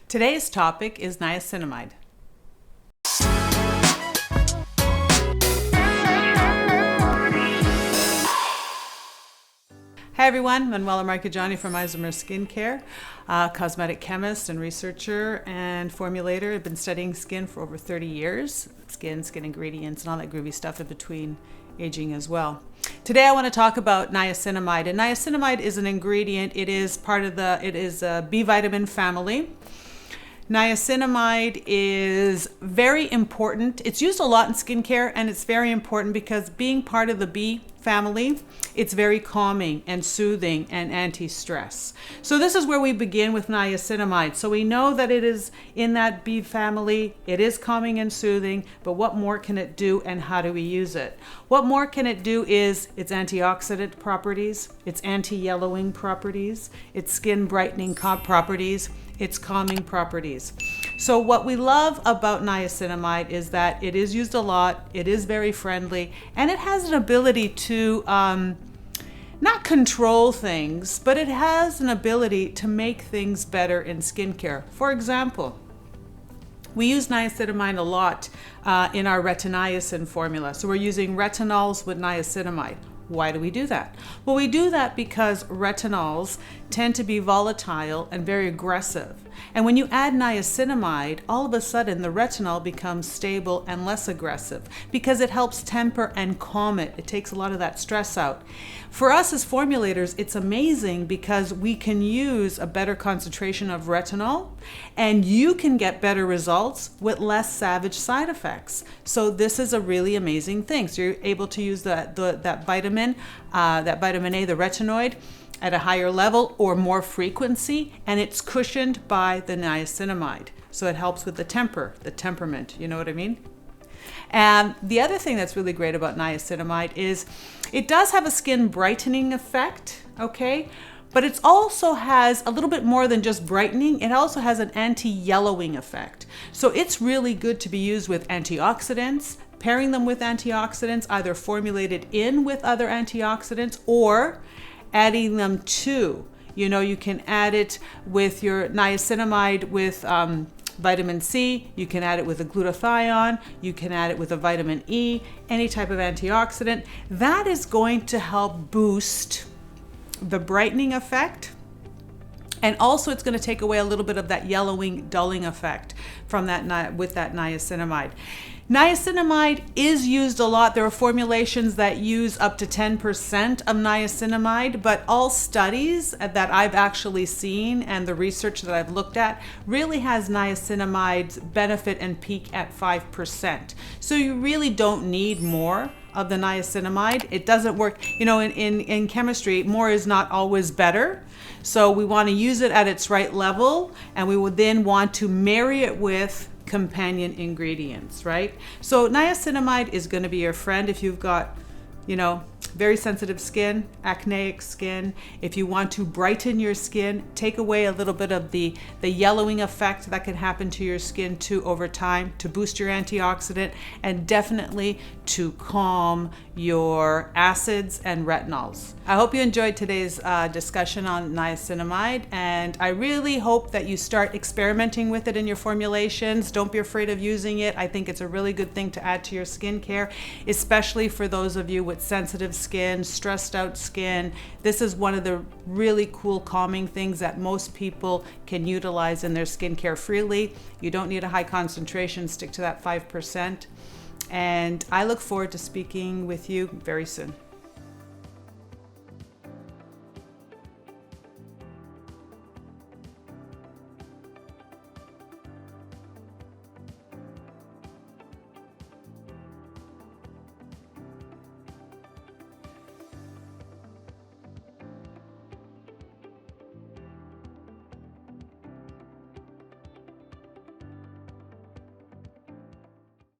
Today's topic is niacinamide. Hi everyone, Manuela Marcheggianni from Isomers Skincare, cosmetic chemist and researcher and formulator. I've been studying skin for over 30 years. Skin ingredients, and all that groovy stuff in between aging as well. Today I want to talk about niacinamide. And niacinamide is an ingredient. It is a B vitamin family. Niacinamide is very important. It's used a lot in skincare, and it's very important because being part of the B family, it's very calming and soothing and anti-stress. So this is where we begin with niacinamide. So we know that it is in that B family. It is calming and soothing, but what more can it do and how do we use it? What more can it do is its antioxidant properties, its anti-yellowing properties, its skin brightening properties, its calming properties. So what we love about niacinamide is that it is used a lot, it is very friendly, and it has an ability to not control things, but it has an ability to make things better in skincare. For example, we use niacinamide a lot in our Retiniacin formula. So we're using retinols with niacinamide. Why do we do that? Well, we do that because retinols tend to be volatile and very aggressive. And when you add niacinamide, all of a sudden the retinol becomes stable and less aggressive because it helps temper and calm it. It takes a lot of that stress out. For us as formulators, it's amazing because we can use a better concentration of retinol and you can get better results with less savage side effects. So this is a really amazing thing. So you're able to use that vitamin A, the retinoid, at a higher level or more frequency, and it's cushioned by the niacinamide. So it helps with the temperament, you know what I mean? And the other thing that's really great about niacinamide is it does have a skin brightening effect, okay? But it also has a little bit more than just brightening. It also has an anti-yellowing effect. So it's really good to be used with antioxidants, pairing them with antioxidants, either formulated in with other antioxidants or adding them to. You know, you can add it with your niacinamide with vitamin C, you can add it with a glutathione, you can add it with a vitamin E, any type of antioxidant. That is going to help boost the brightening effect. And also it's going to take away a little bit of that yellowing, dulling effect from that with that niacinamide. Niacinamide is used a lot. There are formulations that use up to 10% of niacinamide, but all studies that I've actually seen and the research that I've looked at really has niacinamide's benefit and peak at 5%. So you really don't need more of the niacinamide. It doesn't work, you know, in chemistry, more is not always better. So we want to use it at its right level, and we would then want to marry it with companion ingredients, right? So niacinamide is going to be your friend if you've got, you know, very sensitive skin, acneic skin. If you want to brighten your skin, take away a little bit of the yellowing effect that can happen to your skin too over time, to boost your antioxidant, and definitely to calm your acids and retinols. I hope you enjoyed today's discussion on niacinamide, and I really hope that you start experimenting with it in your formulations. Don't be afraid of using it. I think it's a really good thing to add to your skincare, especially for those of you with sensitive skin, stressed out skin. This is one of the really cool calming things that most people can utilize in their skincare freely. You don't need a high concentration, stick to that 5%. And I look forward to speaking with you very soon.